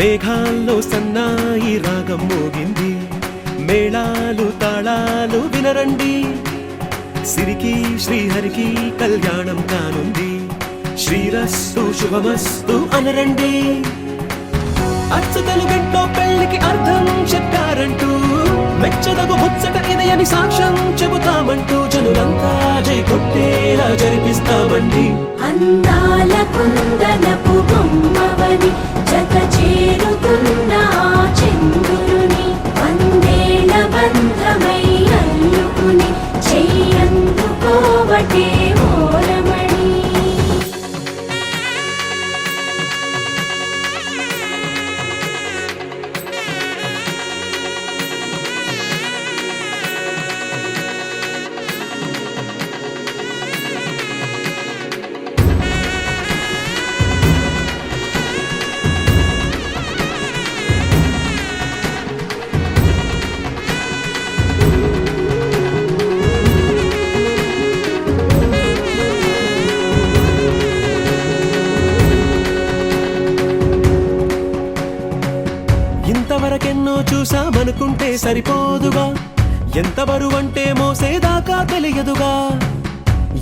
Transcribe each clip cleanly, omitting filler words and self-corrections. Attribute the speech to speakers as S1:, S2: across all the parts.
S1: మేఘాల్లో సన్నాయి రాగం మోగింది, మేళాలు తాళాలు వినరండి, సిరికి శ్రీహరికి కళ్యాణం కానుంది, శ్రీరస్తు శుభమస్తు అనరండి. అచ్చు తెలుగింట్లో పెళ్లికి అర్థం చెప్పారంటూ, మెచ్చదగు ముచ్చట ఇదయని సాక్ష్యం చెబుతామంటూ, జనులంతా జై కొట్టేలా జరిపిస్తామండి.
S2: అందాల కుందనపు బొమ్మవని జత చేరుతున్న చంద్రుని, వందేళ్ల బంధమై అల్లుకుని చెయ్యందుకోవటే ఓరమణి.
S1: ఇంతవరకెన్నో చూసామనుకుంటే సరిపోదుగా, ఎంత బరువంటే మోసేదాకా తెలియదుగా,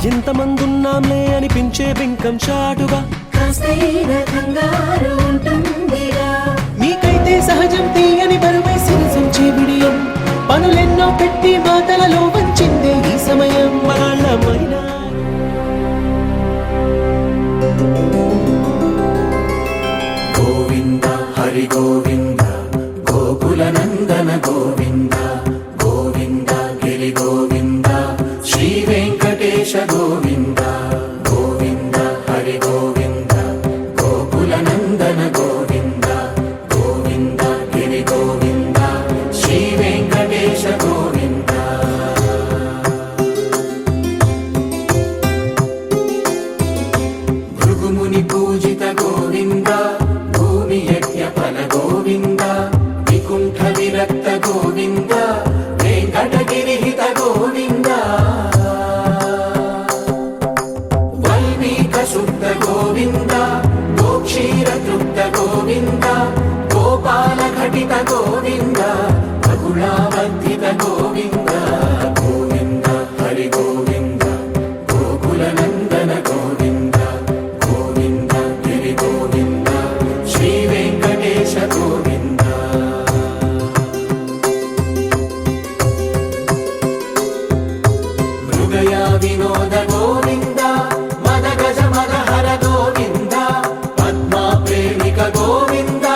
S1: ఇంతమందున్నాంలే అనిపించే బింకం చాటుగా,
S3: మీకైతే సహజం తీయని బరువై సిరిసంచే విడియం, పనులెన్నో పెట్టి మాటలలో వంచిందే ఈ సమయం.
S1: మగాళ్ళమైనా
S4: గోవింద హరి గోవింద గోకుల నందన గోవింద, గోవింద గిరి గోవింద శ్రీ వెంకటేశ గోవింద, గోవింద హరి గోవింద గోకుల నందన గోవింద, గోవింద గిరి గోవింద శ్రీ వెంకటేశ గోవింద. భృగుముని పూజిత గోవింద, భూమి యజ్ఞ ఫల గోవింద, వికుంఠ విరక్త గోవింద, వెంకటగిరిహిత గోవింద, వల్మీక శుద్ధ గోవింద, గోక్షీర తృప్త గోవింద, గోపాల ఘటిత గోవింద, బహుళావర్ధిత గోవింద, గోవింద హరి గోవింద గోకుల నందన గోవింద, గోవింద గిరి గోవింద శ్రీ వెంకటేశ గోవింద. మృగయా వినోద గోవింద, మద గజ మద హర గోవింద, పద్మా ప్రేమిక గోవింద,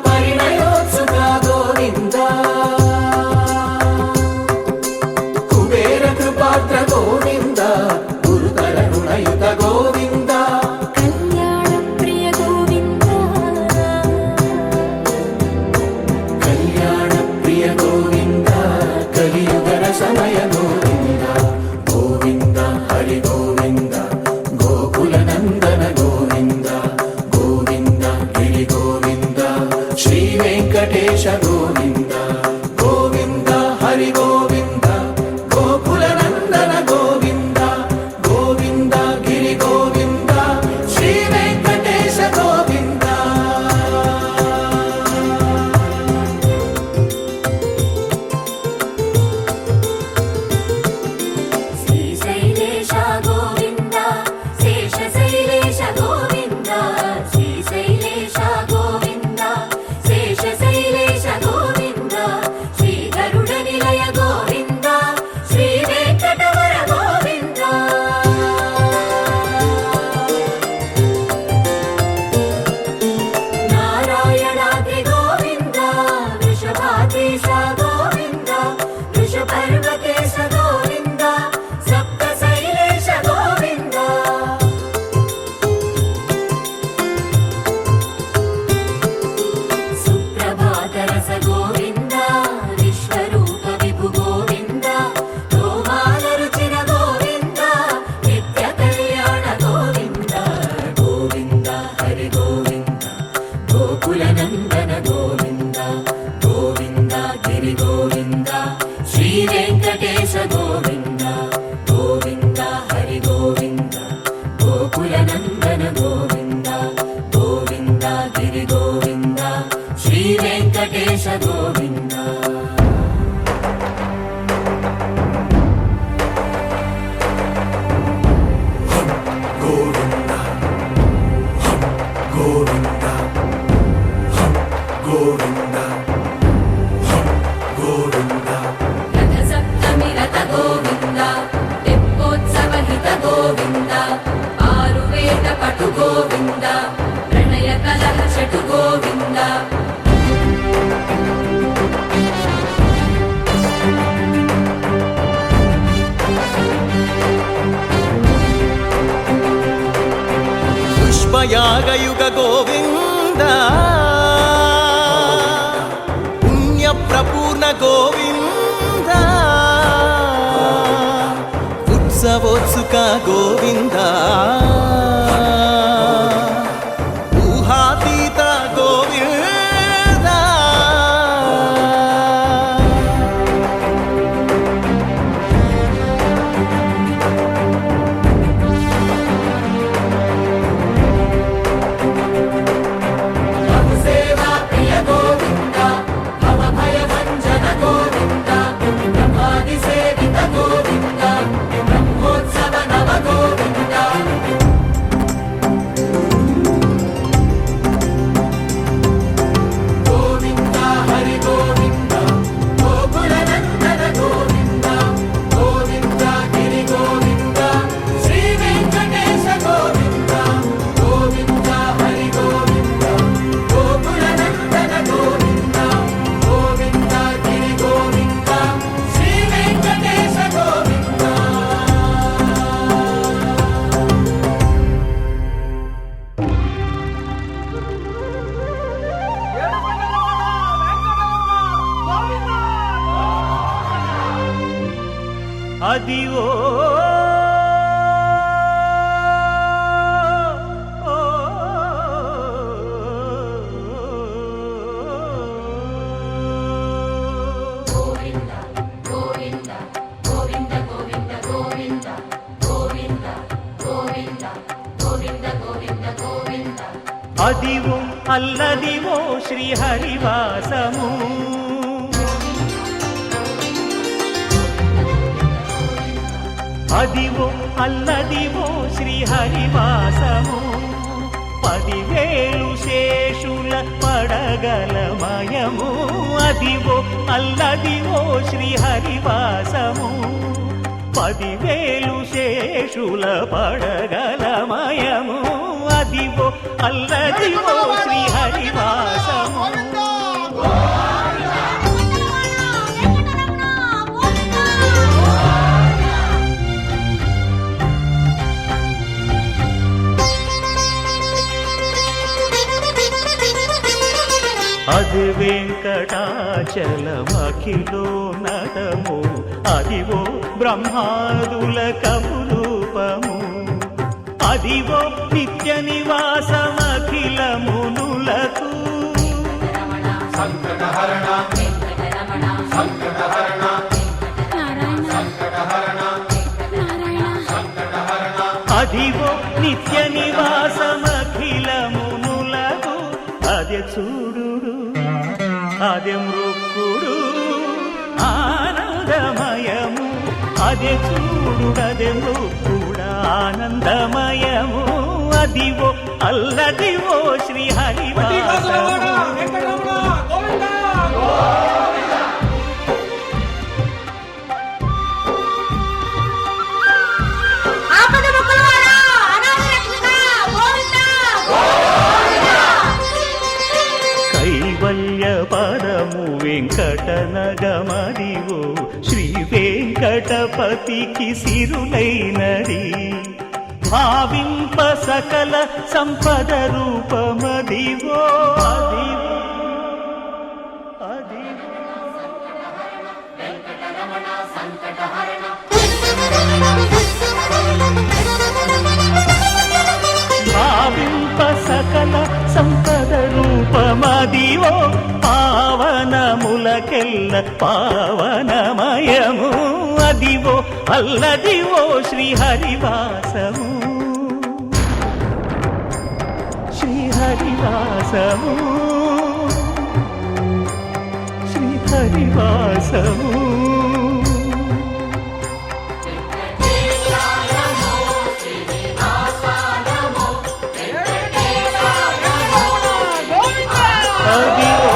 S4: పరిణయోత్సుక గోవింద, కుబేర కృపాత్ర గోవింద, గురుతర రుణయుత గోవింద,
S2: కళ్యాణ ప్రియ గోవింద,
S4: కళ్యాణ ప్రియ గోవింద, కలియుగర సమయ గోవింద, గోవింద హరి గోవింద గోకుల నందన గోవింద, గోవింద గిరి గోవింద శ్రీ వెంకటేశ గోవింద, గోవింద హరి గోవింద గోకుల నందన గోవింద, గోవింద గిరి గోవింద శ్రీ వెంకటేశ గోవింద.
S2: శ్రీశైలేశ గోవింద, శేషశైలేశ గోవింద, శ్రీశైలేశ గోవింద, శేషశైలేశ గోవింద, శ్రీ గరుడ నిలయ గోవింద, శ్రీ వెంకటవర గోవింద. నారాయణాద్రి గోవింద, వృషభాద్రీశ గోవింద, వృషపర్వతేశ గోవింద, సప్తశైలేశ గోవింద. సుప్రభాతరస గోవింద, విశ్వరూప విభు గోవింద, గోమాల రుచిర గోవింద, నిత్య కళ్యాణ గోవింద,
S4: గోవింద హరి గోవింద గోకుల నందన గోవింద, గోవింద గిరి గోవింద శ్రీ వెంకటేశ గోవింద, గోవింద హరి గోవింద గోకుల నందన గోవింద, గోవింద గిరి గోవింద వెంకటేశ గోవింద
S5: గోవింద గోవింద గోవింద గోవింద
S2: రథ సప్తమి రథ గోవింద తెప్పోత్సవ హిత గోవింద ఆరువేద పటు గోవింద ప్రణయ కలహ షటు గోవింద
S1: పుష్పయాగయుగ గోవింద పుణ్యప్రపూర్ణ గోవింద ఉత్సవోత్సుక గోవింద ఊహాతీత గోవింద
S4: సేవా ప్రియ గోవింద భవ భయ భంజన గోవింద బ్రహ్మాది సేవిత గోవింద బ్రహ్మోత్సవ నవ గోవింద గోవింద హరి గోవింద గోకుల నందన గోవింద గోవింద గిరి గోవింద శ్రీ వెంకటేశ గోవింద గోవింద హరి గోవింద గోకుల నందన గోవింద గోవింద గిరి గోవింద శ్రీ వెంకటేశ గోవింద
S1: అదివో
S2: గోవింద గోవింద గోవింద గోవింద గోవింద గోవింద గోవింద గోవింద గోవింద గోవింద
S1: అదివో అల్లదివో శ్రీహరివాసము అదివో అల్లదివో శ్రీహరివాసము 10,000 శేషుల పడగలమయము అదివో అల్లదివో శ్రీహరివాసము 10,000 శేషుల పడగలమయము అదివో అల్లదివో శ్రీహరివాసము అది వెంకటాచలమఖిలో నటము అదివో బ్రహ్మాదుల కపురూపము అదివో నిత్య నివాసమఖిల మునులకు
S4: సంకటహరణ
S2: వెంకటరమణ
S4: సంకటహరణ
S2: నారాయణ
S4: సంకటహరణ
S1: అదివో నిత్య నివాసమఖిల మునులకు అదే చూడు అదే మృక్కుడు ఆనందమయము అదే చూడు అదే మృక్కుడు ఆనందమయము అదివో అల్లదివో శ్రీహరివాసము
S2: ఆపద మొక్కులవాడా అనాథ రక్షక గోవింద
S1: కైవల్య పదము వెంకటనగమదివో శ్రీ వెంకటపతికి సిరులైనది భావింప సకల సంపద రూపమదివో అదివో అదివో భావింప సకల సంపద రూపమదివో పావనములకెల్ల పావనమయము అదివో అల్లదివో శ్రీహరివాసము శ్రీహరివాసము హరివాసము అదివో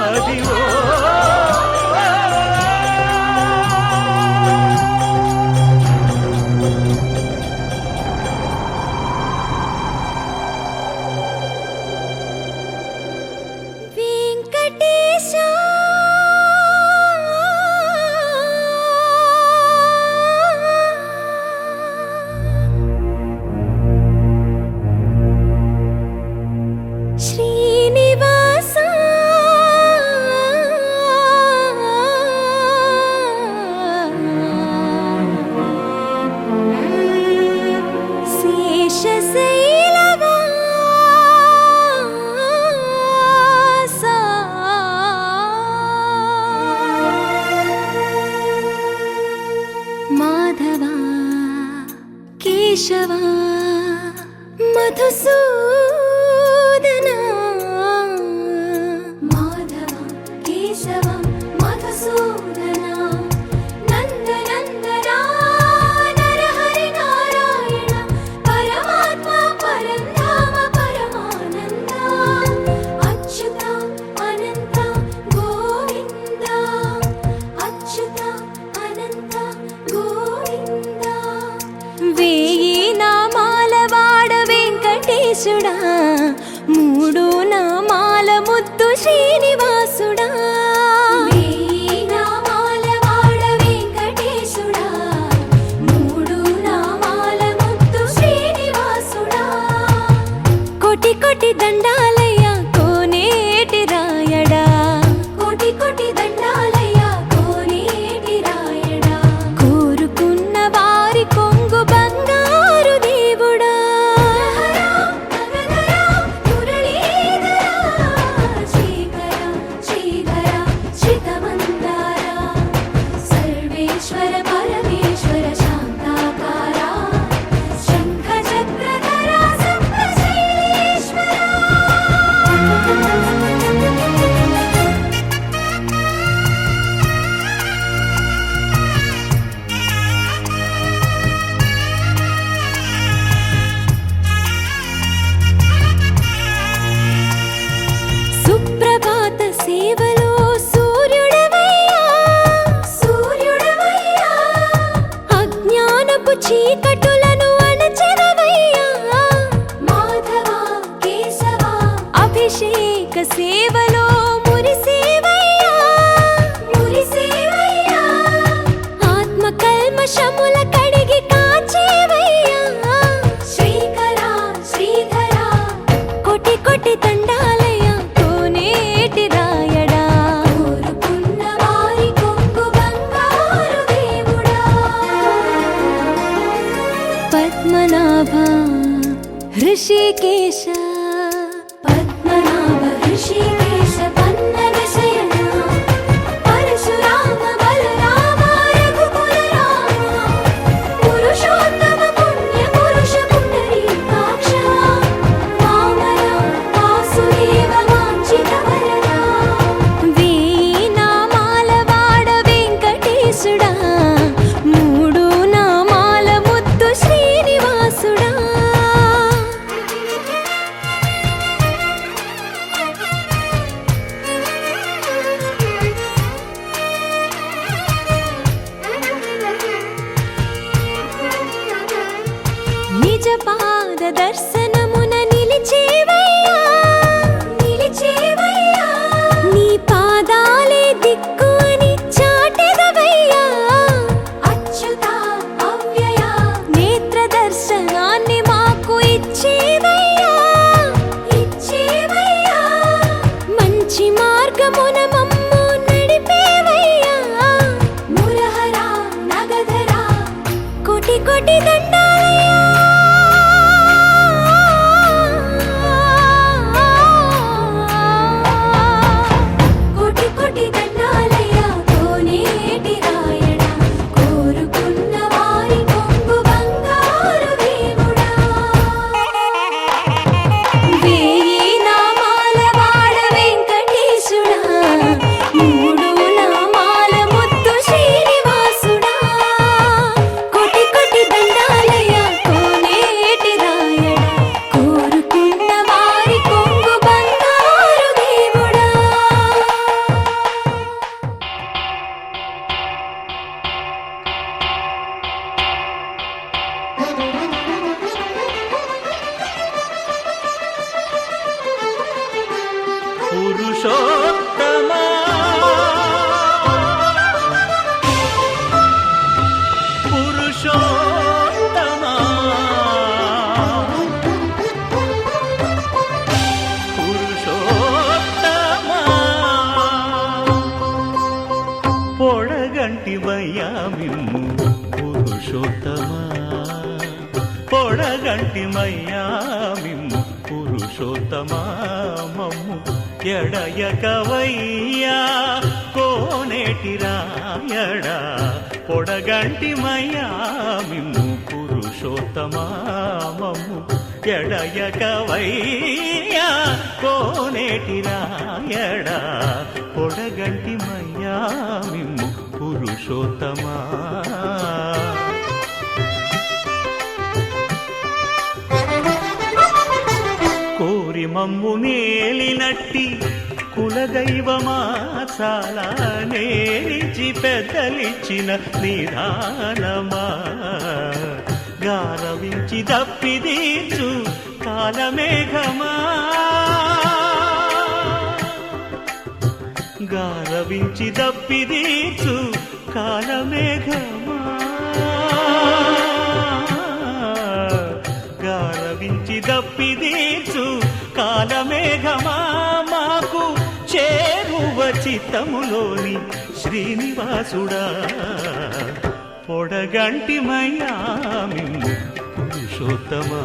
S1: అదివో
S5: వెంకటేశ శ్రీనివాస మాధవ కేశవ మధుసూదన మాధవ కేశవ మధుసూదన నందనందన నరహరి నారాయణ పరమాత్మ పరంధామ పరమానంద అచ్యుత అనంత గోవింద అచ్యుత అనంత గోవింద వేయి నామాల వాడ వెంకటేశుడా మూడు నామాల ముద్దు శ్రీనివాసుడా వేయి నామాల వాడ వెంకటేశుడా మూడు నామాల ముద్దు శ్రీనివాసుడా కోటి కోటి దండాలయ్య కోనేటి రాయడా కోటి కోటి దండాలయ్య కోనేటి రాయడా కోరుకున్న వారి కొంగు బంగారు దేవుడా సర్వేశ్వర పరమేశ్వర శాంతాకార శంఖ చక్రధర సప్తశైలేశ్వర సుప్రభాత సేవలో సూర్యుడవయ్యా సూర్యుడవయ్యా అజ్ఞానపు చీకటులను అణచెదవయ్యా మాధవ కేశవ అభిషేక సేవలో మురిసేవయ్యా మురిసేవయ్యా ఆత్మ కల్మషముల కడిగి కాచేవయ్యా శ్రీకర శ్రీధర కోటి కోటి దండాలయ కోనేటి రాయడా కోరుకున్న వారి కొంగు బంగారు దేవుడా పద్మనాభ హృషికేశ పద్మనాభ హృషికేశ పన్నగ శయన పరశురామ బలరామ రఘుకుల రామ పురుషోత్తమ పుణ్య పురుష పుండరీకాక్ష వామన వాసుదేవ వాంఛిత వరద వేయి నామాల వాడ వెంకటేశుడా మూడు నామాల ముద్దు శ్రీనివాసుడా నిజ పాద దర్శనమున నిలిచేవయ్యా నిలిచేవయ్యా నీ పాదాలే దిక్కు అని చాటెదవయ్యా అచ్యుత అవ్యయ నేత్ర దర్శనాన్ని మాకు ఇచ్చేవయ్యా ఇచ్చేవయ్యా మంచి మార్గమున మమ్ము నడిపేవయ్యా మురహర నగధర కోటి కోటి దండాలయ్యా కోటి కోటి
S1: పురుషోత్తమా పురుషోత్తమా పురుషోత్తమా పొడగంటివయ్యా మిమ్ము పురుషోత్తమా పొడగంటిమయ్యా మిమ్ము పురుషోత్తమా మమ్ము ఎడయకవయ్యా కోనేటి రాయడా పొడగంటిమయ్యా మిమ్ము పురుషోత్తమా మమ్ము ఎడయకవయ్యా కోనేటి రాయడా పొడగంటిమయ్యా మిమ్ము పురుషోత్తమా కోరి మమ్ము నేలినట్టి కులదైవమా చాలా నేరిచి పెద్దలిచ్చిన నిదానమా గారవించి దప్పిదీచు కాలమేఘమా గారవించి దప్పిదీచు కాలమేఘమా గారవించి దప్పిదీచు కాలమేఘమా మాకు చేరువ చిత్తములోని శ్రీనివాసుడా పొడగంటిమయ్యా మిమ్ము పురుషోత్తమా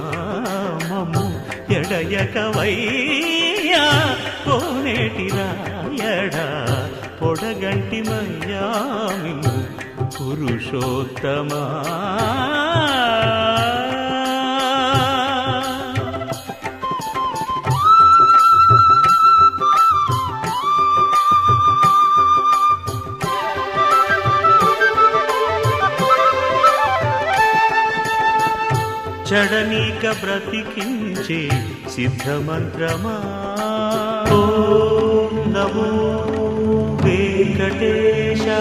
S1: మమ్ము ఎడయకవయ్యా కోనేటి రాయడా పొడగంటిమయ్యా మిమ్ము పురుషోత్తమా చడనీక బ్రతికించే సిద్ధమంత్రమా ఓం నమో వెంకటేశాయ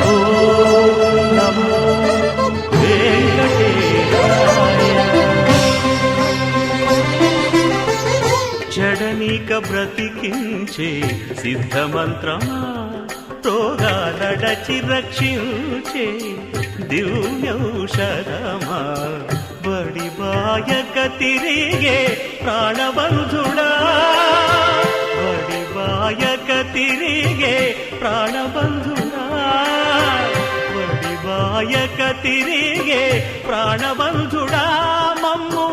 S1: ఓం నమో వెంకటేశాయ చడనీక బ్రతికించే సిద్ధమంత్రమా రోగాలడచి రక్షించే దివ్యౌషధమా బడి బాయక తిరిగే ప్రాణబంధుడా బడి బాయక తిరిగే ప్రాణబంధుడా బడి బాయక తిరిగే ప్రాణబంధుడా మమ్ము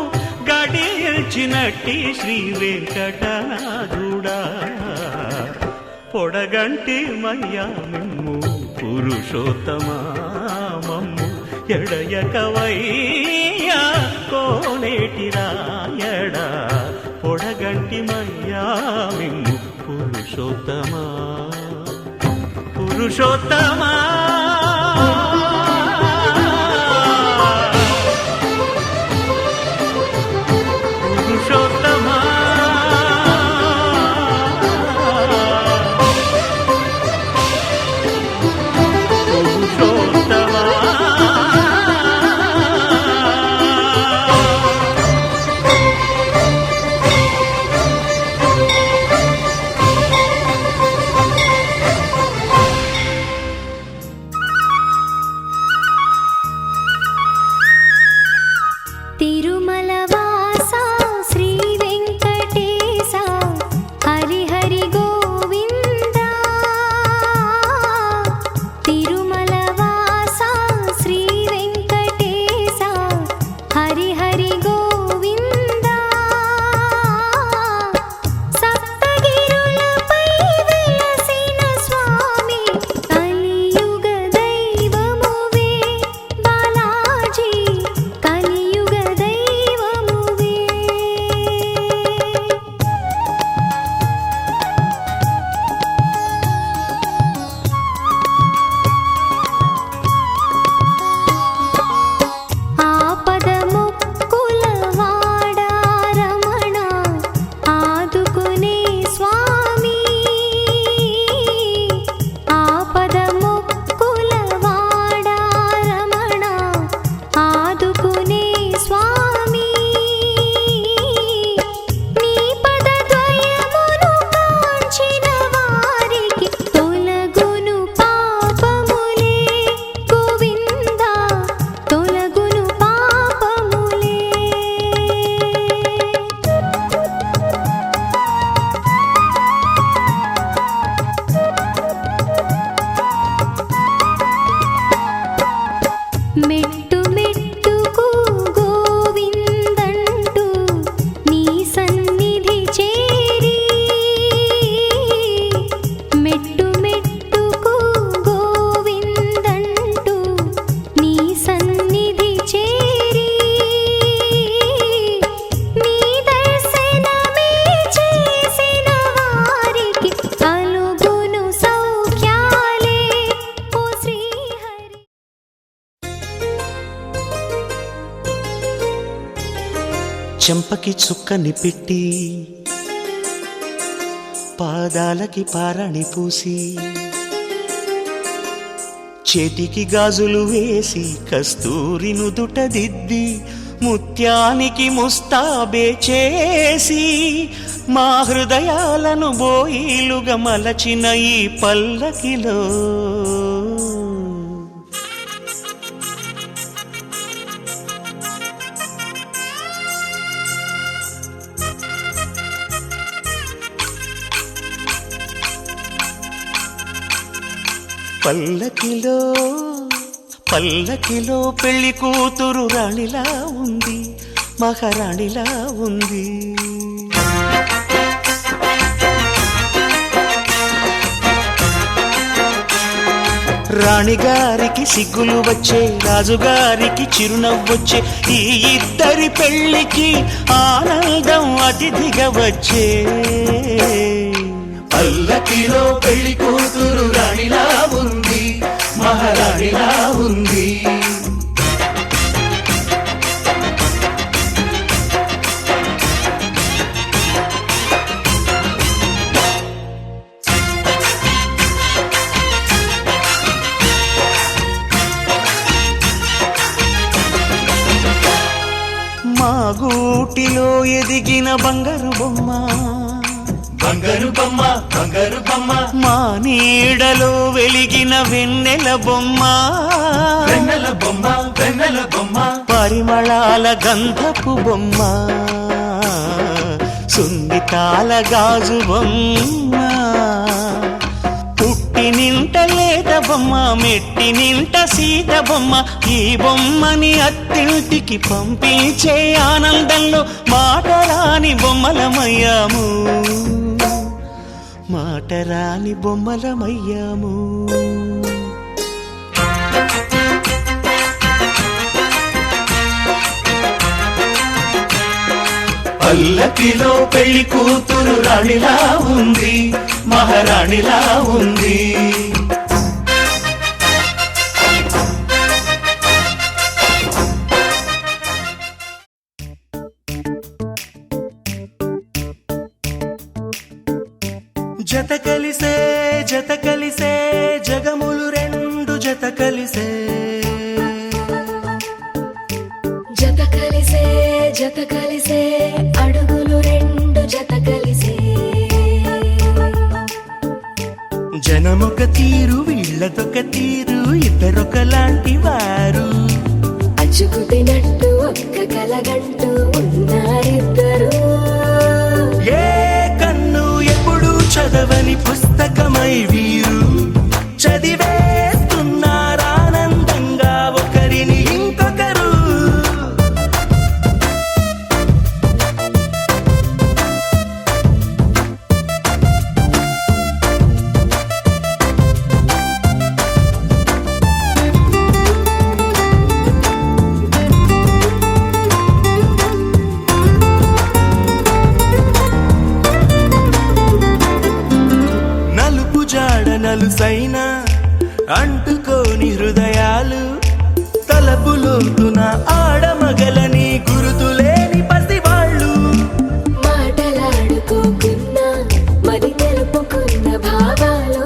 S1: గడిచినట్టి శ్రీ వెంకటనాథుడా పొడగంటి మయ్యా మిమ్ము పురుషోత్తమా మమ్ము ఎడయకవయ్యా కోనేటి రాయడా పొడగంటి మయ్యా మిమ్ము పురుషోత్తమా పురుషోత్తమా పురుషోత్తమా చెంపకి చుక్కని పెట్టి పాదాలకి పారాణి పూసి చేతికి గాజులు వేసి కస్తూరి నుదుట దిద్ది ముత్యానికి ముస్తాబే చేసి మా హృదయాలను బోయిలుగా మలచిన ఈ పల్లకిలో పల్లకిలో పల్లకిలో పెళ్లి కూతురు రాణిలా ఉంది, మహారాణిలా ఉంది. రాణిగారికి సిగ్గులు వచ్చే, రాజుగారికి చిరునవ్వొచ్చే, ఈ ఇద్దరి పెళ్లికి ఆనందం అతిథిగా వచ్చే.
S3: పల్లకిలో పెళ్లి కూతురు రాణిలా ఉంది, మహారాణిలా ఉంది.
S1: మా గూటిలో ఎదిగిన బంగారు బొమ్మ,
S3: బంగారు బొమ్మ, బంగారు బొమ్మ,
S1: మా నీడలో వెలిగిన వెన్నెల బొమ్మ,
S3: వెన్నెల బొమ్మ, వెన్నెల బొమ్మ,
S1: పరిమళాల గంధపు బొమ్మ, సున్నితాల గాజు బొమ్మ, పుట్టి నింట లేత బొమ్మ, మెట్టి నింట సీత బొమ్మ. ఈ బొమ్మని అత్తింటికి పంపించే ఆనందంలో మాటరాని బొమ్మలమయ్యాము, మాటరాని బొమ్మలమయ్యాము.
S3: పల్లకిలో పెళ్లి కూతురు రాణిలా ఉంది, మహారాణిలా ఉంది.
S1: జత కలిసే జత కలిసే జగములు రెండు జత కలిసే,
S5: జత కలిసే జత కలిసే అడుగులు రెండు జత కలిసే.
S1: జనమొక తీరు వీళ్ళదొక తీరు, ఇద్దరొకలాంటి వారు.
S5: అచ్చుకు తినట్టు ఒక్క కలగంటూ ఉన్నారిద్దరు.
S1: ఏ కన్ను ఎప్పుడు చదవని పుస్తకమై వీరు చదివేస్తున్నారానందంగా ఒకరిని ఇంకొకరు. నలుపు జాడ నలుసైన అంటుకోని హృదయాలు, తలపులోతున ఆడమగలని గురుతులేని పసివాళ్ళు.
S5: మాటలాడుకోకున్నా మరి తెలుపుకున్న భావాలు,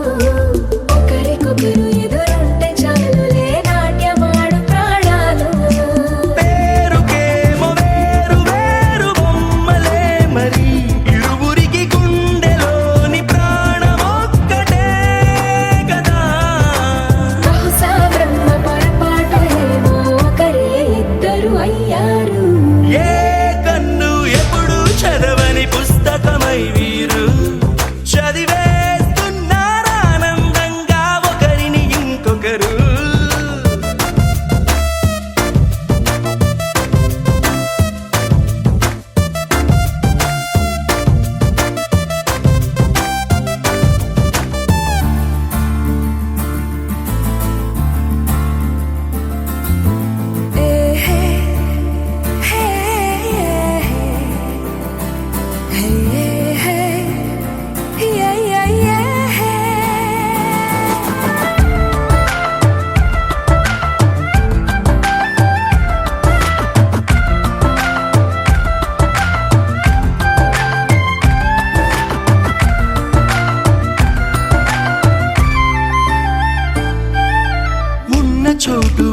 S5: ఒకరికొకరు ఎదురుంటే చాలులే నాట్యమాడు ప్రాణాలు.
S1: పేరుకేమో వేరు వేరు బొమ్మలే మరి, ఇరువురికి గుండెలోని ప్రాణమొక్కటే కదా.
S5: బహుశా బ్రహ్మ పొరపాటు ఏమో ఒకరే ఇద్దరు అయ్యారు.
S1: ఏ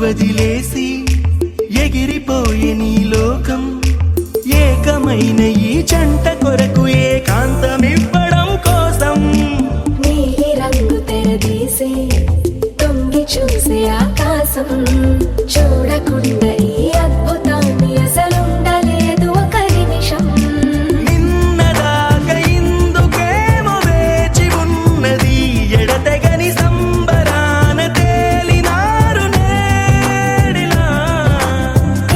S1: వదిలేసి ఎగిరిపోయే నీ లోకం ఏకమైన ఈ జంట కొరకు ఏకాంతమివ్వడం కోసం
S5: నీలి రంగు తెరదీసే తొంగి చూసే ఆకాశం చూడకుండా ఈ అద్భుతాన్ని అసలుండలేదు ఒక నిమిషం
S1: నిన్నదాకా ఇందుకేమో వేచి ఉన్నది ఎడతెగని సంబరాన తేలినారు నేడిలా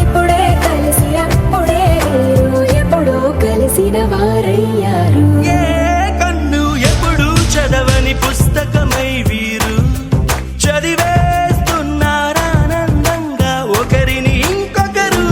S5: ఇప్పుడే కలిసి అప్పుడే వేరు ఎప్పుడో కలిసిన వారయ్యారు
S1: ఏ కన్ను ఎప్పుడు చదవని పుస్తకమై వీరు చదివేస్తున్నారానందంగా ఒకరిని ఇంకొకరు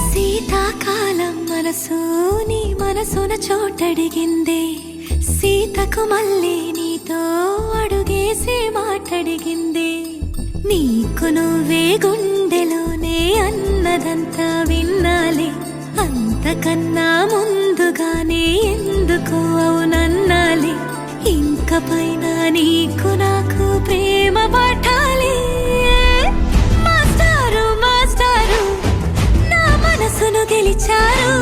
S5: శీతాకాలం మనసు నీ మనసున చోటడిగిందే సీతకు మళ్ళీ నీతో అడుగేసి మాటడిగిందే నీకు నువ్వే గుండెలోనే అన్నదంతా విన్నాలే అంతకన్నా ముందుగానే ఎందుకు అవునన్నాలే ఇంక పైన నీకు నాకు ప్రేమ పాఠాలే మాస్టారు మాస్టారు నా మనసును గెలిచారు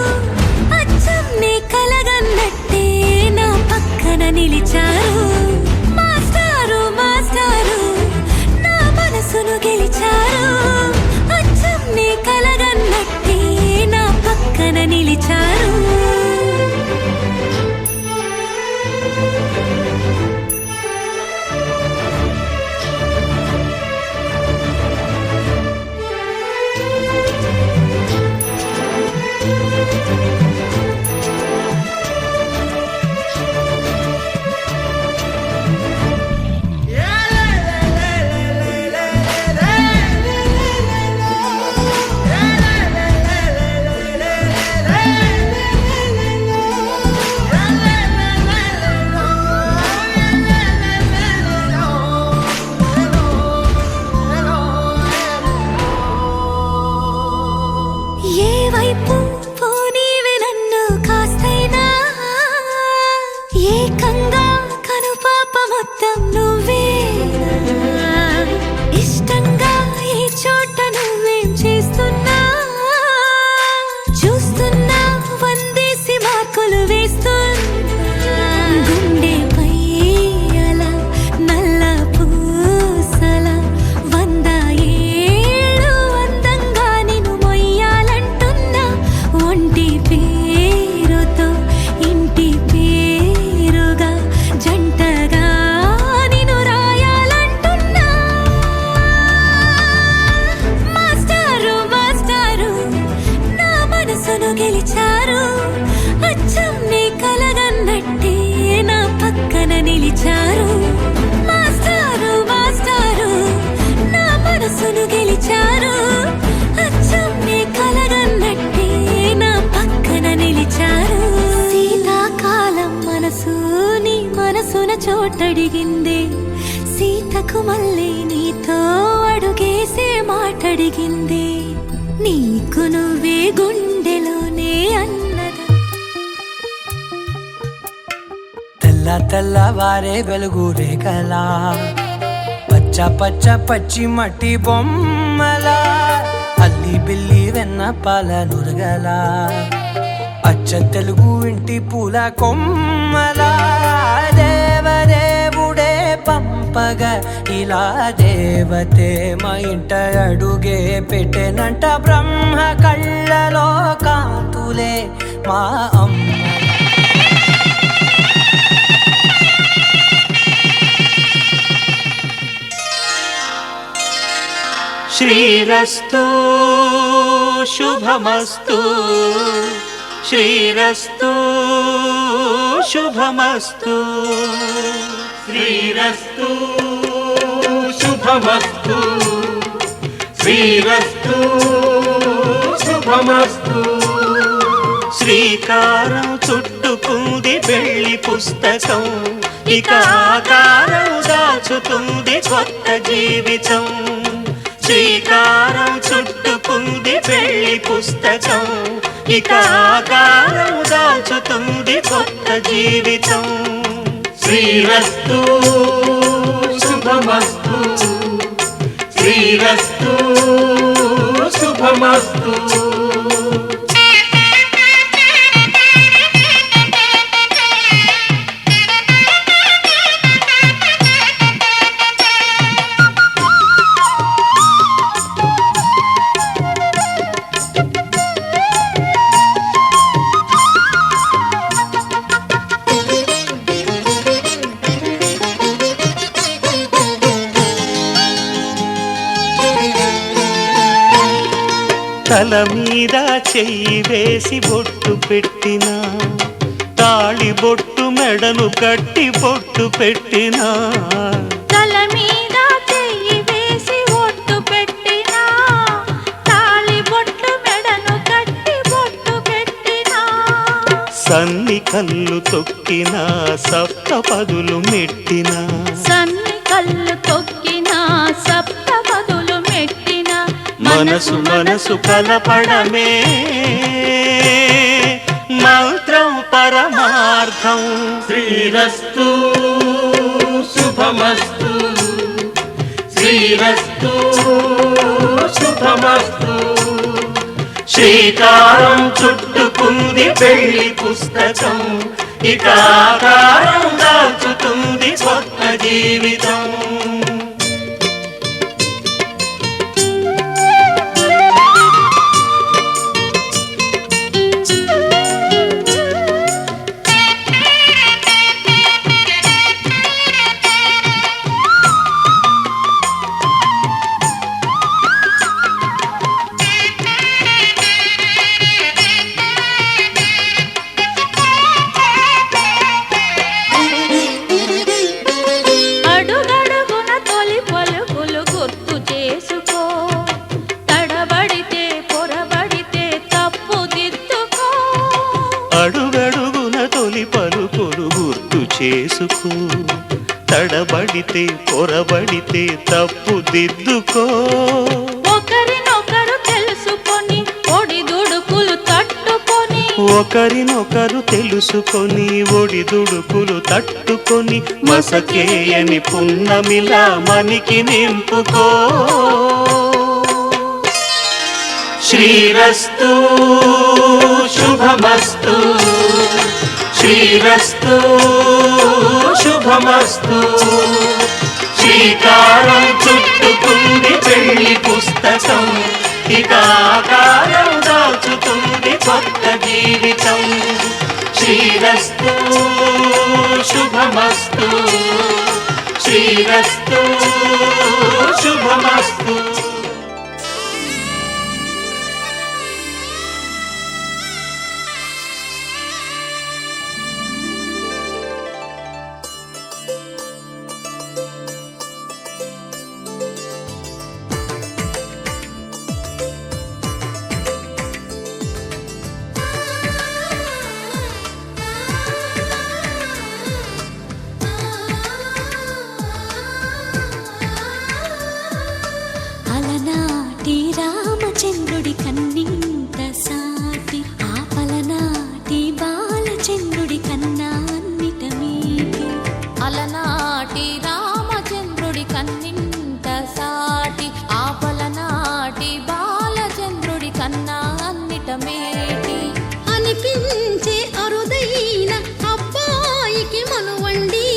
S5: అచ్చం నీ కలగన్నట్టే నా పక్కన నిలిచారు మాస్టారు మాస్టారు నా మనసును గెలిచారు అచ్చం నీ కలగన్నట్టే నా పక్కన నిలిచారు ఏ వైపు పోనీవి నన్ను కాస్తైనా ఏకంగా కనుపాప మొత్తం నువ్వే ఇష్టంగా ఈ చోట నువ్వేం చేస్తున్నా చూస్తున్నా వందేసి మార్కులు వేస్తున్నా గుండెపై అలా నల్ల పూసల 100 ఏళ్ళు అందంగా నిన్ను మొయ్యాలంటున్నా ఒంటి పేరుతో ఇంటి పేరుగా జంటగా నిన్ను రాయాలంటున్నా మాస్టారు మాస్టారు నా మనసును గెలిచారు అచ్చం నీ కలగన్నట్టే నా పక్కన నిలిచారు మాస్టారు మాస్టారు నా మనసును గెలిచారు అచ్చం నీ కలగన్నట్టే నా పక్కన నిలిచారు శీతాకాలం మనసు నీ మనసున చోటడిగిందే సీతకు మళ్ళీ నీతో అడుగేసే మాటడిగిందే నీకు నువ్వే గుండెలోనే అన్నదా
S3: తెల్ల తెల్లవారే వెలుగు రేఖలా పచ్చ పచ్చ పచ్చి మట్టి బొమ్మలా అల్లి బిల్లి వెన్న పాల నురగలా అచ్చ తెలుగు ఇంటి పూల కొమ్మలా దేవదేవుడే పంపగా ఇలా దేవతే మా ఇంట అడుగే పెట్టెనంట బ్రహ్మ కళ్ళలో కాంతులే మా అమ్మ
S1: శ్రీరస్తు శుభమస్తు శ్రీరస్తు శుభమస్తు శ్రీరస్తు
S4: శుభమస్తు శ్రీరస్తు శుభమస్తు.
S1: శ్రీకారం చుట్టుకుంది పెళ్లి పుస్తకం, ఇక ఆకారం దాచుతుంది కొత్త జీవితం. శ్రీకారం చుట్టుకుంది పెళ్లి పుస్తకం, ఇక ఆకారం దాచుతుంది కొత్త జీవితం.
S4: శ్రీరస్తు శుభమస్తు శ్రీరస్తు శుభమస్తు.
S1: తల మీద చెయ్యి వేసి బొట్టు పెట్టినా, తాళి బొట్టు మెడను కట్టి బొట్టు పెట్టినా.
S5: తల మీద చెయ్యి వేసి ఒట్టు పెట్టినా, తాళి బొట్టు మెడను కట్టి బొట్టు పెట్టినా.
S1: సన్ని కళ్ళు తొక్కినా, సప్తపదులు మెట్టినా.
S5: సన్ని కళ్ళు తొక్కినా, సప్తపదులు మెట్టినా.
S1: మనసు మనసు కలపడమే మంత్రం పరమార్థం.
S4: శ్రీరస్తు శుభమస్తు శ్రీరస్తు శుభమస్తు.
S1: శ్రీకారం చుట్టుకుంది పెళ్లి పుస్తకం, ఇక ఆకారం దాచుతుంది కొత్త జీవితం.
S5: అడుగడుగున తొలి పలుకులు గుర్తు చేసుకో, తడబడితే పొరబడితే తప్పు దిద్దుకో.
S1: అడుగడుగున తొలి పలుకులు గుర్తు చేసుకో, తడబడితే పొరబడితే తప్పు దిద్దుకో.
S5: ఒకరినొకరు తెలుసుకొని ఒడిదుడుకులు తట్టుకొని,
S1: ఒకరినొకరు తెలుసుకొని ఒడిదుడుకులు తట్టుకొని, మసకేయని పున్నమిలా మనికి నింపుకో. శ్రీరస్తు శుభమస్తు శ్రీరస్తు శుభమస్తు. శ్రీకారం చుట్టుకుంది పెళ్లి పుస్తకం, ఇక ఆకారం దాచుతుంది కొత్త జీవితం. శ్రీరస్తు శుభమస్తు శ్రీరస్తు శుభమస్తు.
S5: అలనాటి రామచంద్రుడి కన్నింత సాటి, ఆపలనాటి బాలచంద్రుడి కన్నా అన్నిట మీటి. అలనాటి రామచంద్రుడి కన్నింత సాటి, ఆపలనాటి బాలచంద్రుడి కన్నా అన్నిట మేటి. అనిపించే అరుదైన అబ్బాయికి మనువండి,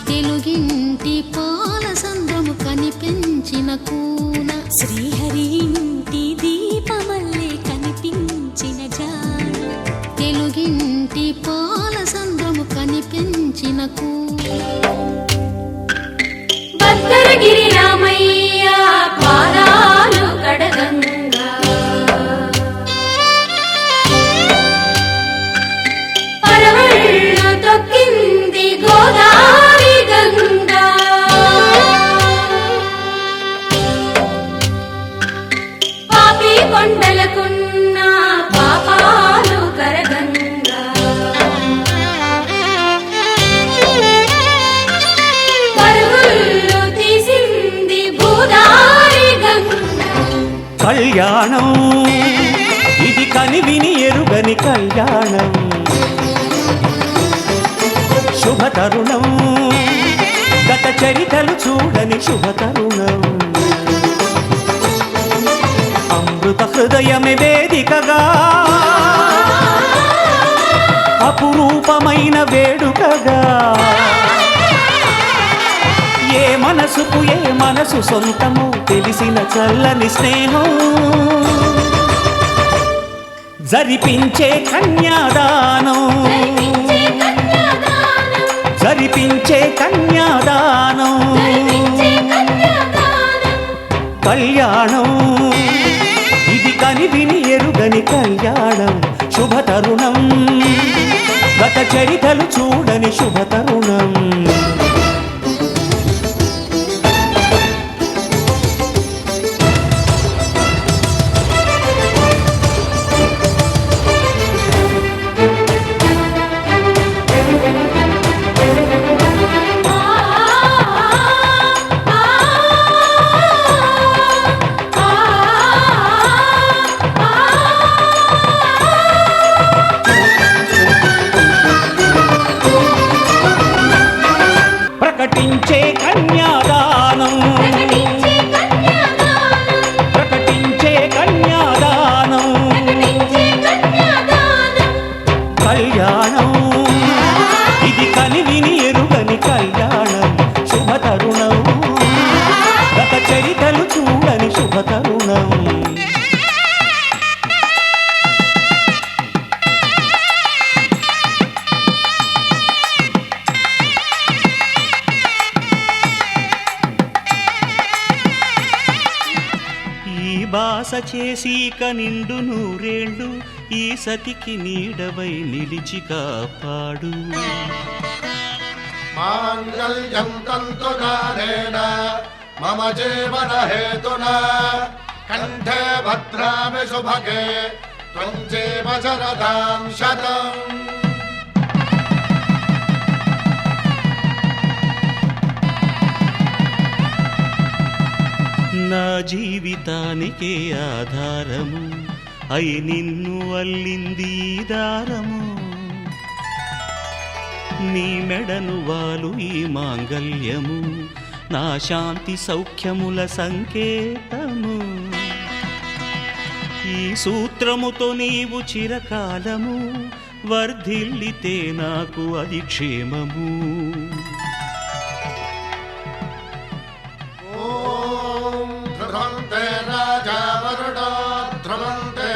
S5: తెలుగింటి పాల సంద్రము కనిపించిన కూన, శ్రీహరి ఇంటి దీపమల్లే కనిపించిన జాడ. తెలుగింటి పాల సంద్రము కనిపించిన కూన, భద్రగిరి రామయ్య పాదాలు కడగంగా.
S3: కళ్యాణం ఇది కనివిని ఎరుగని కళ్యాణం శుభతరుణం గత చరితలు చూడని శుభతరుణం అమృత హృదయమే వేదికగా అపురూపమైన వేడుకగా ఏ మనసు సొంతము తెలిసిన చల్లని స్నేహం జరిపించే కన్యాదానం జరిపించే కన్యాదానం కళ్యాణం ఇది కనివిని ఎరుగని కళ్యాణం శుభతరుణం గత చరితలు చూడని శుభతరుణం ప్రకటించే కన్యాదానం ప్రకటించే కన్యాదానం కళ్యాణం ఇది కనివిని ఎరుగని కళ్యాణం శుభతరుణం గత చరితలు చూడని శుభతరుణం బాస చేసి కనిండు నూరేళ్ళు ఈ సతికి నీడవై నిలిచి కాపాడు
S6: మాంగళ్యం తంతునానేన మమ జీవన హేతునా కంఠే భద్రామి శుభగే త్వం జీవ శరదాం శతం
S3: నా జీవితానికే ఆధారము అయి నిన్ను అల్లింది దారము నీ మెడను వాలు ఈ మాంగల్యము నా శాంతి సౌఖ్యముల సంకేతము ఈ సూత్రముతో నీవు చిరకాలము వర్ధిల్లితే నాకు అది క్షేమము
S6: ధ్రువంతే రాజా వరుడో ధ్రువంతే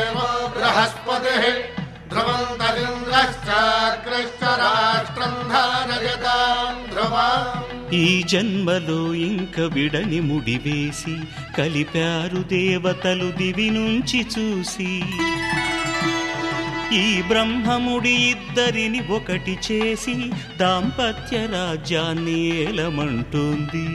S6: బృహస్పతిః ధ్రువంతరింద్రశ్చాగ్రశ్చ రాష్ట్రం ధారయతాం ధ్రువం
S3: ఈ జన్మలో ఇంక విడని ముడివేసి కలిపారు దేవతలు దివి నుంచి చూసి ఈ బ్రహ్మముడి ఇద్దరిని ఒకటి చేసి దాంపత్య రాజ్యాన్ని ఏలమంటోంది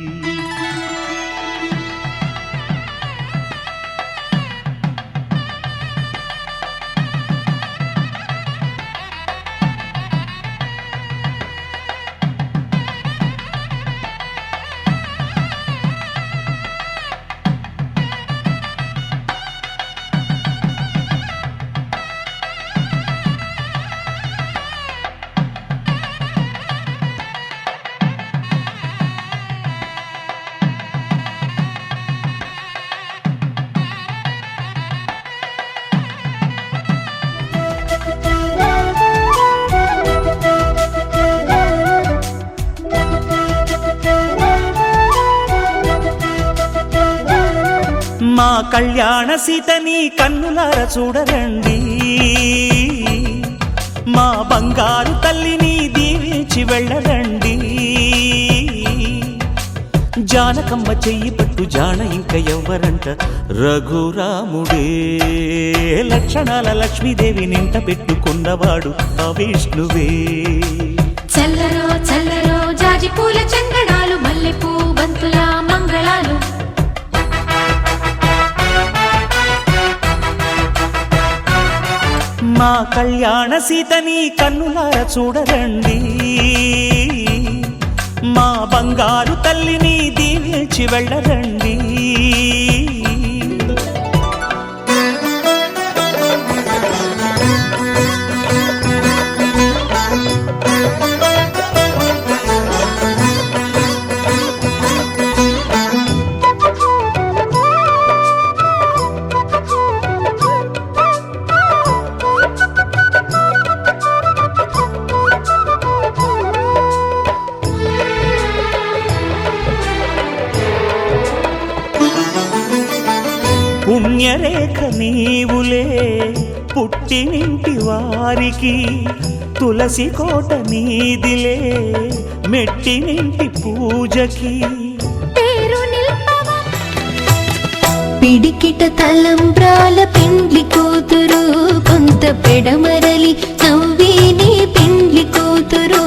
S3: మా కళ్యాణ సీతని కన్నులార చూడరండి మా బంగారు తల్లిని దీవించి వెళ్ళరండి జానకమ్మ చెయ్యి పట్టు జాన ఇంక ఎవ్వరంట రఘురాముడే లక్షణాల లక్ష్మీదేవి నింట పెట్టుకున్నవాడు ఆ విష్ణువే
S5: చల్లరో చల్లరో జాజి పూల చందనాలు మల్లెపూ బంతుల మంగళాలు
S3: మా కళ్యాణ సీతని కన్నులార చూడరండి మా బంగారు తల్లిని దీవించి వెళ్ళరండి
S1: పుణ్యరేఖ నీవులే పుట్టినింటి వారికి, తులసి కోట నీదిలే మెట్టినింటి పూజకి.
S5: పేరు నిల్పవా పిడికిట తలంబ్రాల పెండ్లి కూతురు, కొంత పెడమరలి నవ్విని పెండ్లి కూతురు.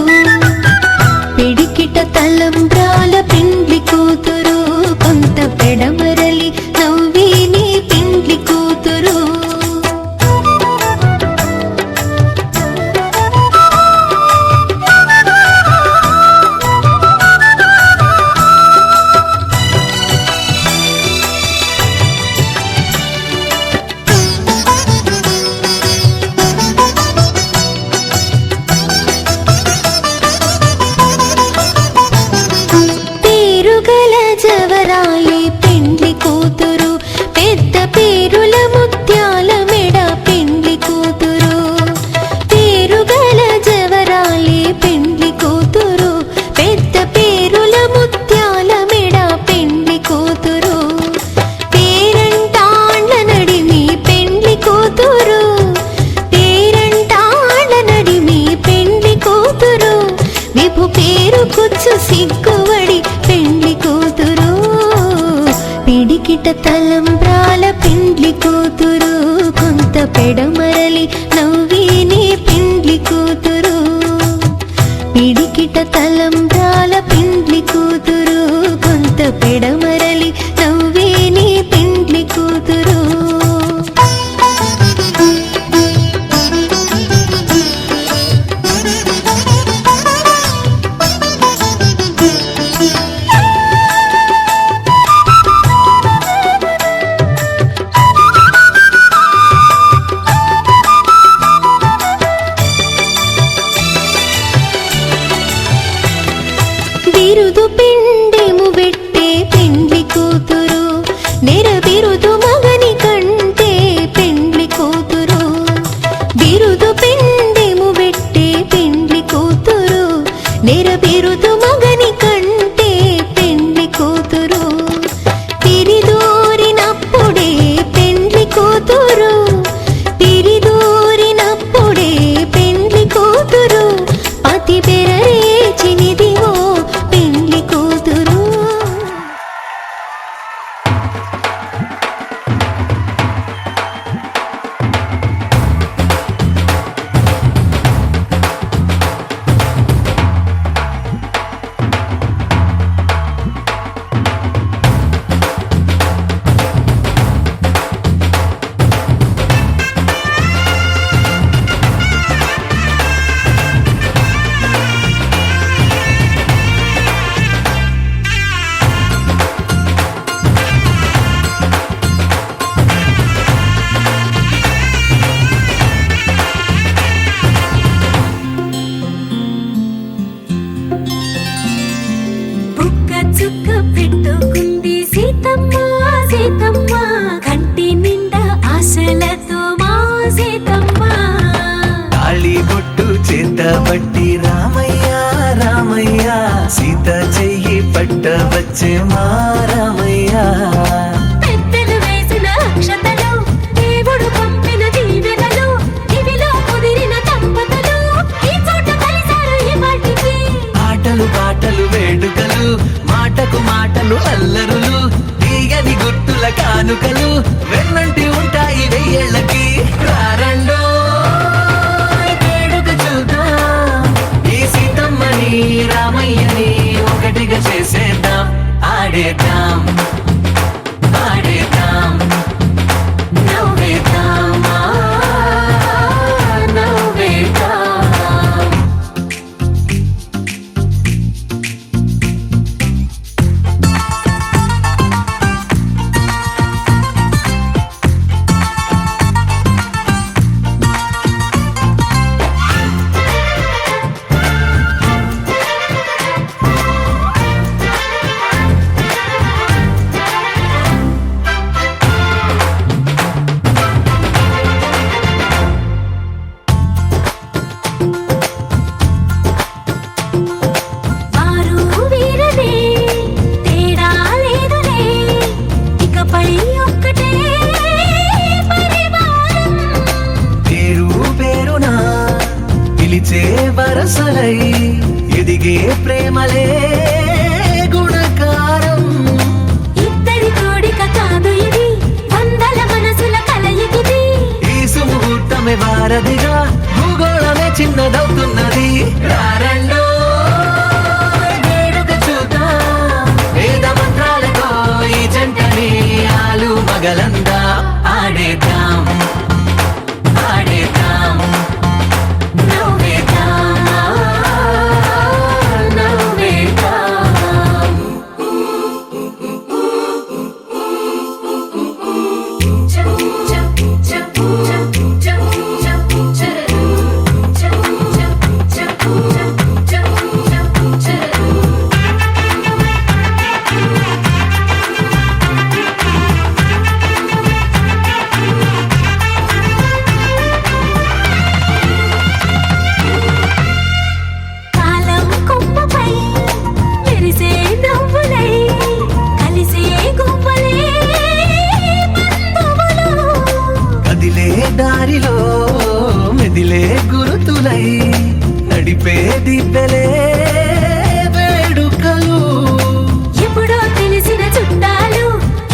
S5: పిడికిట తలంబ్రాల పెండ్లి కూతురు, కొంత పెడమరలి నవ్విని పెండ్లి కూతురు. పేరుగల జవరాయి పెండ్లి కూతురు, పెద్ద పేరుల ముత్యాల మెడ పెండ్లి కూతురు. పేరుగల జవరాయి పెండ్లి కూతురు, పెద్ద పేరుల ముత్యాల మెడ పెండ్లి కూతురు. పేరంటాళ్ళ నడిమి పెండ్లి కూతురు, పేరంటాళ్ళ నడిమి పెండ్లి కూతురు. విభు పేరు కుచ్చు సిగ్గువడి పెండ్లి కూతురు. పిడికిట తలంబ్రాల పెండ్లి కూతురు, కొంత పెడమరలి నవ్విని పెండ్లి కూతురు. పిడికిట తలంబ్రాల పెండ్లి కూతురు, కొంత పెడమరలి నవ్విని పెండ్లి కూతురు. బిరుదు పిండెము పెట్టే పెండ్లి కూతురు, నెర బిరుదు మగని కంటే పెండ్లి కూతురు. బిరుదు పిండెము పెట్టే పెండ్లి కూతురు, నెర బిరుదు మగని కంటే పెండ్లి కూతురు. తిరిదూరినప్పుడే పెండ్లి కూతురు, తిరిదూరినప్పుడే పెండ్లి కూతురు. పతి బెరరేచినిదివో పెండ్లి కూతురు. బుక్క చుక్క పెట్టుకుంది సీతమ్మ, సీతమ్మ కంటి నిండా ఆశలతో మా సీతమ్మ.
S3: తాళిబొట్టు చేతబట్టి రామయ్య రామయ్య, సీత చెయ్యి పట్టవచ్చే మా రామయ్య.
S5: పెద్దలు వేసిన అక్షతలు, దేవుడు పంపిన దీవెనలు, ఇవిలో కుదిరిన దంపతులు ఈ చోట కలిసారు ఈ వాటికి.
S3: ఆటలు పాటలు వేడుకలు, మాటకు మాటలు అల్లరులు, తీయని గుట్టుల కానుకలు వెన్నంటి ఉంటాయి వెయ్యేళ్ళకి. రారండో వేడుక చూద్దాం, ఈ సీతమ్మని రామయ్యని ఒకటిగా చేసేద్దాం. ఆడేద్దాం ఆడేద్దాం నవ్వేద్దాం నవ్వేద్దాం. అసలై ఎదిగే ప్రేమలే గుణకారం.
S5: ఇద్దరి కోడిక కాదు ఇది, వందల మనసుల కలయికిది.
S3: ఈ సుముహూర్తమే వారధిగా భూగోళమే చిన్నదవుతున్నది. రారండో వేడుక చూద్దాం, వేద మంత్రాలతో ఈ జంటని ఆలు మగలందా ఆడేద్దాం ఆడేద్దాం
S5: నవ్వేద్దాం, నవ్వేద్దాం. చప్ చప్ చప్ చప్ చప్ చప్ చరరు. చప్ చప్ చప్ చప్ చప్ చప్ చరరు. కాలం కొమ్మపై మెరిసే నవ్వులై కలిసే గువ్వలే బంధువులు.
S3: కదిలే దారిలో మెదిలే గురుతులై నడిపే దిబ్బెలే వేడుకలు.
S5: ఎప్పుడో తెలిసిన చుట్టాలు,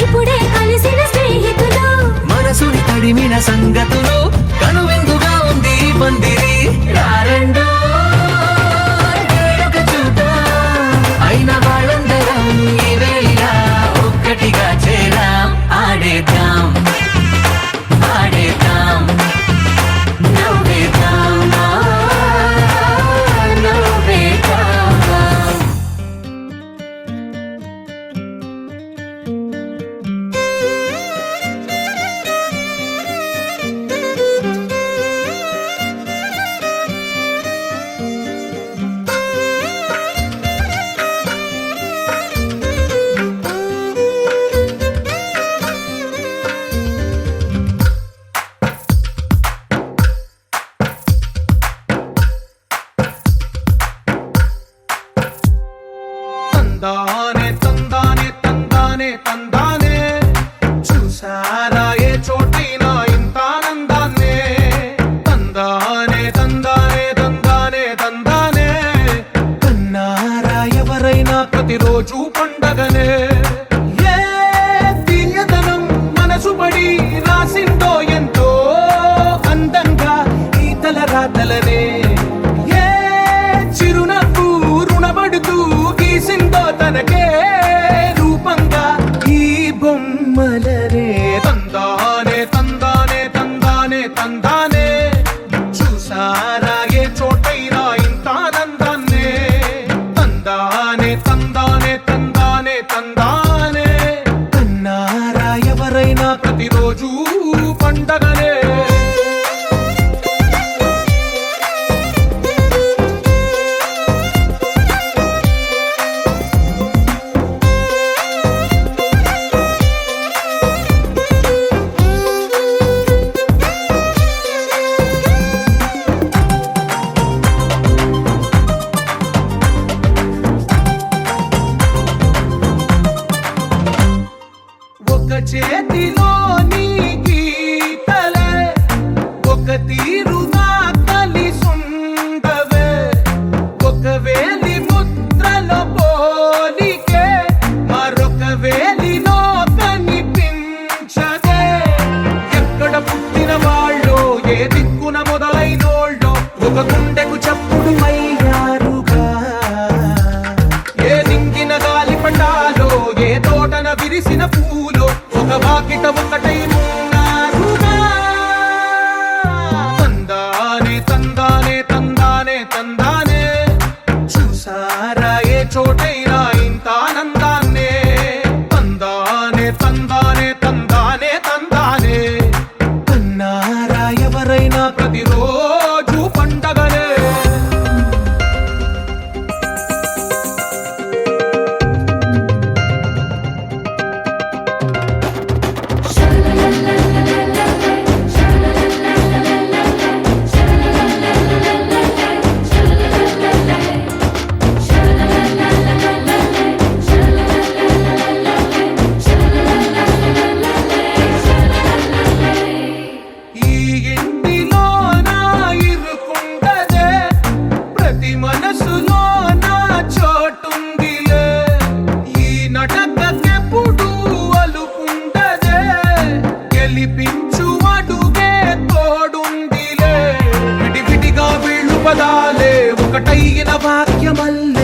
S5: ఇప్పుడే కలిసిన స్నేహితులు.
S3: మనసుని తడిమిన సంగతులు కనువిందుగా ఉంది ఈ పందిరి. రారండో వేడుక చూద్దాం, అయిన వాళ్ళందరం ఈ వేళ ఒక్కటిగా చేరాం. ఆడేద్దాం ఆడేద్దాం
S5: నవ్వేద్దాం, నవ్వేద్దాం.
S7: తందానే తందానే తందానే తందానే, చూసారా ఏ చోటైనా ఇంత ఆనందాన్నే. తందానే తందానే తందానే తందానే, కన్నారా ఎవరైనా ప్రతిరోజు పండగనే. ఏ తీయదనం మనసు పడి రాసిందో ఎంతో అందంగా ఈ తలరాతలనే. ఏ చిరునవ్వు రుణపడుతూ గీసిందో తనకే రూపంగా ఈ బొమ్మలనే. తందానే తందానే తందానే తందానే, చూసారా ఏ చోటైనా ఇంత ఆనందాన్నే. తందానే తందానే తందానే తందానే, కన్నారా ఎవరైనా ప్రతిరోజు పండగనే. ఒక చేతిలో నీ గీతలే, ఒక తీరుగా కలిసుండవే. ఒక వేలి ముద్రలో పోలికే మరొక వేలిలో కనిపించదే. ఎక్కడ పుట్టిన వాళ్ళో ఏ దిక్కున మొదలైనోళ్ళో ఒక గుండెకు చప్పుడు అయ్యారుగా. ఏ దింగిన గాలి పటాలో ఏ తోటన విరిసిన పూలో ఒక వాకిట ఒకటై ఉన్నారుగా. తందానే తందానే తందానే తందానే, చూసారా ఏ చోటైనా ఇంత ఆనందాన్నే. తందానే తందానే తందానే తందానే, కన్నారా ఎవరైనా ప్రతిరోజు పండగనే.
S2: Sha
S7: పదాలే ఒకటైన వాక్యమల్లే